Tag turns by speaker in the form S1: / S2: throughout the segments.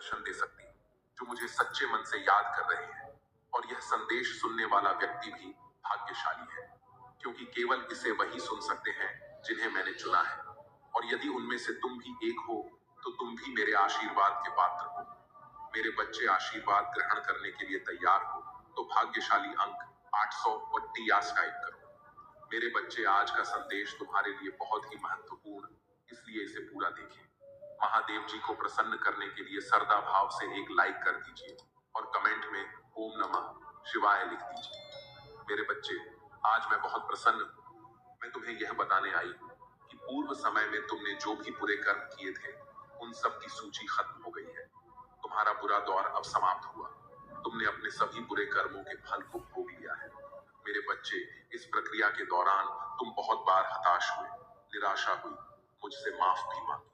S1: मार्गदर्शन दे सकती, जो मुझे सच्चे मन से याद कर रहे हैं। और यह संदेश सुनने वाला व्यक्ति भी भाग्यशाली है, क्योंकि केवल इसे वही सुन सकते हैं जिन्हें मैंने चुना है। और यदि उनमें से तुम भी एक हो, तो तुम भी मेरे आशीर्वाद के पात्र हो। मेरे बच्चे, आशीर्वाद ग्रहण करने के लिए तैयार हो तो भाग्यशाली अंक 832 टाइप करो। मेरे बच्चे, आज का संदेश तुम्हारे लिए बहुत ही महत्वपूर्ण, इसलिए इसे पूरा देखें। महादेव जी को प्रसन्न करने के लिए श्रद्धा भाव से एक लाइक कर दीजिए और कमेंट में ओम नमः शिवाय लिख दीजिए। मेरे बच्चे, आज मैं बहुत प्रसन्न हूँ। मैं तुम्हें यह बताने आई हूँ कि पूर्व समय में तुमने जो भी बुरे कर्म किए थे, उन सब की सूची खत्म हो गई है। तुम्हारा बुरा दौर अब समाप्त हुआ। तुमने अपने सभी बुरे कर्मों के फल को भोग लिया है। मेरे बच्चे, इस प्रक्रिया के दौरान तुम बहुत बार हताश हुए, निराशा हुई, मुझसे माफ भी मांगी।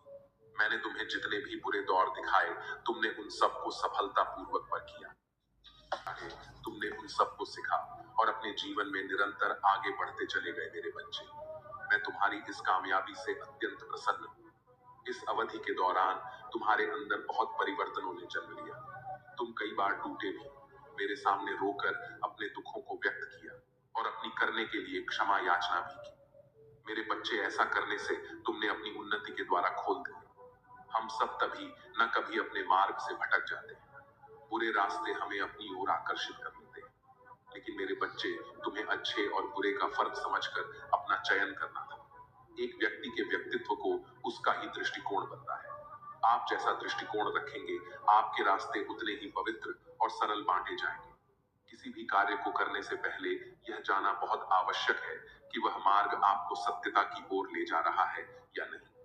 S1: मैंने तुम्हें जितने भी बुरे दौर दिखाए, तुमने उन सबको सफलतापूर्वक पार किया। तुमने उन सबको सीखा और अपने जीवन में निरंतर आगे बढ़ते चले गए। मेरे बच्चे, मैं तुम्हारी इस कामयाबी से अत्यंत प्रसन्न हूँ। इस अवधि के दौरान तुम्हारे अंदर बहुत परिवर्तनों ने जन्म लिया। तुम कई बार टूटे भी, मेरे सामने रोकर अपने दुखों को व्यक्त किया और अपनी करने के लिए क्षमा याचना भी की। मेरे बच्चे, ऐसा करने से तुमने अपनी उन्नति के द्वारा खोल दिए। हम सब तभी न कभी अपने मार्ग से भटक जाते हैं। बुरे रास्ते हमें अपनी ओर आकर्षित कर लेते हैं। लेकिन मेरे बच्चे, तुम्हें अच्छे और बुरे का फर्क समझकर अपना चयन करना था। एक व्यक्ति के व्यक्तित्व को उसका ही दृष्टिकोण बनता है। आप जैसा दृष्टिकोण रखेंगे, आपके रास्ते उतने ही पवित्र और सरल बांटे जाएंगे। किसी भी कार्य को करने से पहले यह जानना बहुत आवश्यक है कि वह मार्ग आपको सत्यता की ओर ले जा रहा है या नहीं।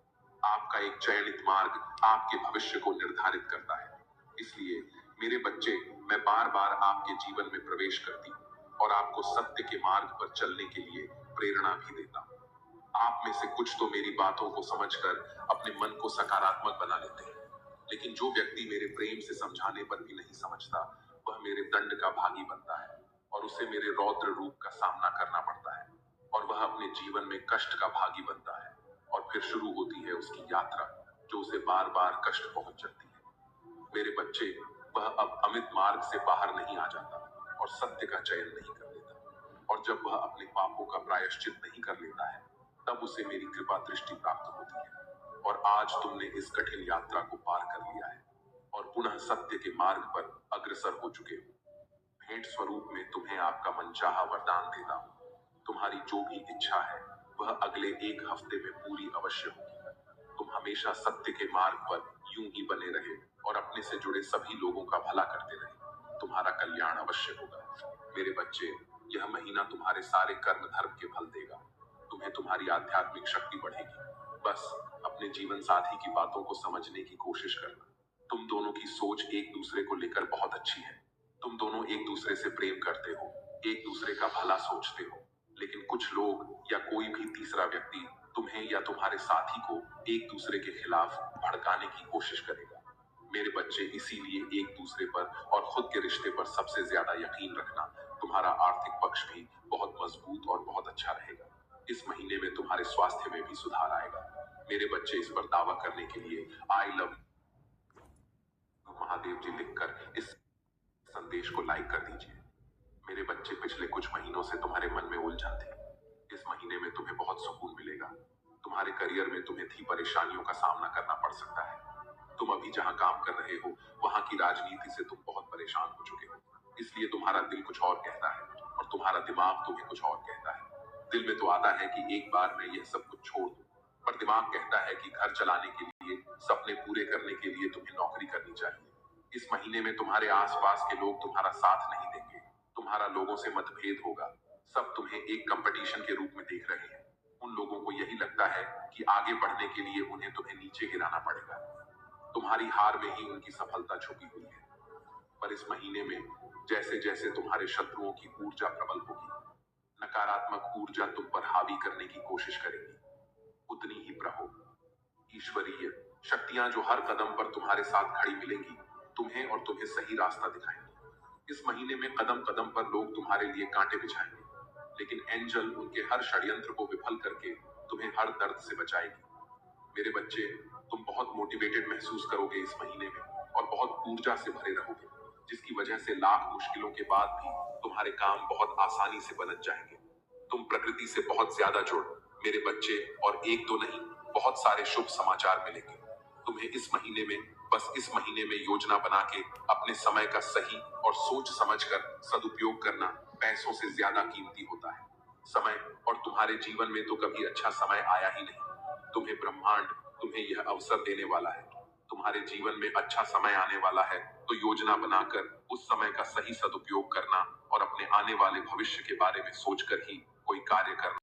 S1: आपका एक चयनित मार्ग आपके भविष्य को निर्धारित करता है। इसलिए मेरे बच्चे, मैं बार बार आपके जीवन में प्रवेश करती हूँ और आपको सत्य के मार्ग पर चलने के लिए प्रेरणा भी देता हूँ। आप में से कुछ तो मेरी बातों को समझकर अपने मन को सकारात्मक बना लेते हैं, लेकिन जो व्यक्ति मेरे प्रेम से समझाने पर भी नहीं समझता, वह मेरे दंड का भागी बनता है और उसे मेरे रौद्र रूप का सामना करना पड़ता है, और वह अपने जीवन में कष्ट का भागी बनता है। और फिर शुरू होती है उसकी यात्रा, जो उसे बार बार कष्ट पहुंचाती है। मेरे बच्चे, वह अब अमित मार्ग से बाहर नहीं आ जाता और सत्य का चयन नहीं कर लेता। और जब वह अपने पापों का प्रायश्चित नहीं कर लेता है, तब उसे मेरी कृपा दृष्टि प्राप्त होती है। और आज तुमने इस कठिन यात्रा को पार कर लिया है और पुनः सत्य के मार्ग पर अग्रसर हो चुके हो। भेंट स्वरूप में तुम्हें आपका मनचाहा वरदान देता हूँ। तुम्हारी जो भी इच्छा है, वह अगले 1 हफ्ते में पूरी अवश्य होगी। तुम हमेशा सत्य के मार्ग पर यूं ही बने रहे और अपने से जुड़े सभी लोगों का भला करते रहे। तुम्हारा कल्याण अवश्य होगा। मेरे बच्चे, यह महीना तुम्हारे सारे कर्म धर्म के फल देगा। तुम्हें तुम्हारी आध्यात्मिक शक्ति बढ़ेगी। बस अपने जीवन साथी की बातों को समझने की कोशिश करना। तुम दोनों की सोच एक दूसरे को लेकर बहुत अच्छी है। तुम दोनों एक दूसरे से प्रेम करते हो, एक दूसरे का भला सोचते हो। लेकिन कुछ लोग या कोई भी तीसरा व्यक्ति तुम्हें या तुम्हारे साथी को एक दूसरे के खिलाफ भड़काने की कोशिश करेगा। मेरे बच्चे, इसीलिए एक दूसरे पर और खुद के रिश्ते पर सबसे ज्यादा यकीन रखना। तुम्हारा आर्थिक पक्ष भी बहुत मजबूत और बहुत अच्छा रहेगा। इस महीने में तुम्हारे स्वास्थ्य में भी सुधार आएगा। मेरे बच्चे, इस पर दावा करने के लिए आई लव महादेव जी लिखकर इस संदेश को लाइक कर दीजिए। मेरे बच्चे, पिछले कुछ महीनों से तुम्हारे मन में उलझन थी। इस महीने में तुम्हें बहुत सुकून मिलेगा। तुम्हारे करियर में तुम्हें थी परेशानियों का सामना करना पड़ सकता है। तुम अभी जहां काम कर रहे हो, वहां की राजनीति से तुम बहुत परेशान हो चुके हो। इसलिए तुम्हारा दिल कुछ और कहता है और तुम्हारा दिमाग तुम्हें कुछ और कहता है। दिल में तो आता है कि एक बार में यह सब कुछ छोड़ दो, पर दिमाग कहता है कि घर चलाने के लिए, सपने पूरे करने के लिए तुम्हें नौकरी करनी चाहिए। इस महीने में तुम्हारे आसपास के लोग तुम्हारा साथ नहीं देंगे। तुम्हारा लोगों से मतभेद होगा। सब तुम्हें एक कंपटीशन के रूप में देख रहे हैं। उन लोगों को यही लगता है कि आगे बढ़ने के लिए उन्हें तुम्हें नीचे गिराना पड़ेगा। तुम्हारी हार में ही उनकी सफलता छुपी हुई है। पर इस महीने में जैसे जैसे तुम्हारे शत्रुओं की ऊर्जा प्रबल होगी, नकारात्मक ऊर्जा तुम पर हावी करने की कोशिश करेगी, उतनी ही प्रहो ईश्वरीय शक्तियां जो हर कदम पर तुम्हारे साथ खड़ी मिलेंगी, तुम्हें और तुम्हें सही रास्ता दिखाएंगी। इस महीने में कदम कदम पर लोग तुम्हारे लिए कांटे बिछाएंगे, लेकिन एंजल उनके हर षड्यंत्र को विफल करके तुम्हें हर दर्द से बचाएगी। मेरे बच्चे, तुम बहुत मोटिवेटेड महसूस करोगे इस महीने में और बहुत ऊर्जा से भरे रहोगे, जिसकी वजह से लाख मुश्किलों के बाद भी तुम्हारे काम बहुत आसानी से बन जाएंगे। तुम प्रकृति से बहुत ज्यादा जुड़ो मेरे बच्चे, और एक दो नहीं, बहुत सारे शुभ समाचार मिलेंगे तुम्हें इस महीने में। बस इस महीने में योजना बना के अपने समय का सही और सोच समझकर सदुपयोग करना पैसों से ज्यादा कीमती होता है। समय, और तुम्हारे जीवन में तो कभी अच्छा समय आया ही नहीं। तुम्हें ब्रह्मांड तुम्हें यह अवसर देने वाला है। तुम्हारे जीवन में अच्छा समय आने वाला है, तो योजना बनाकर उस समय का सही सदुपयोग करना और अपने आने वाले भविष्य के बारे में सोचकर ही कोई कार्य करना।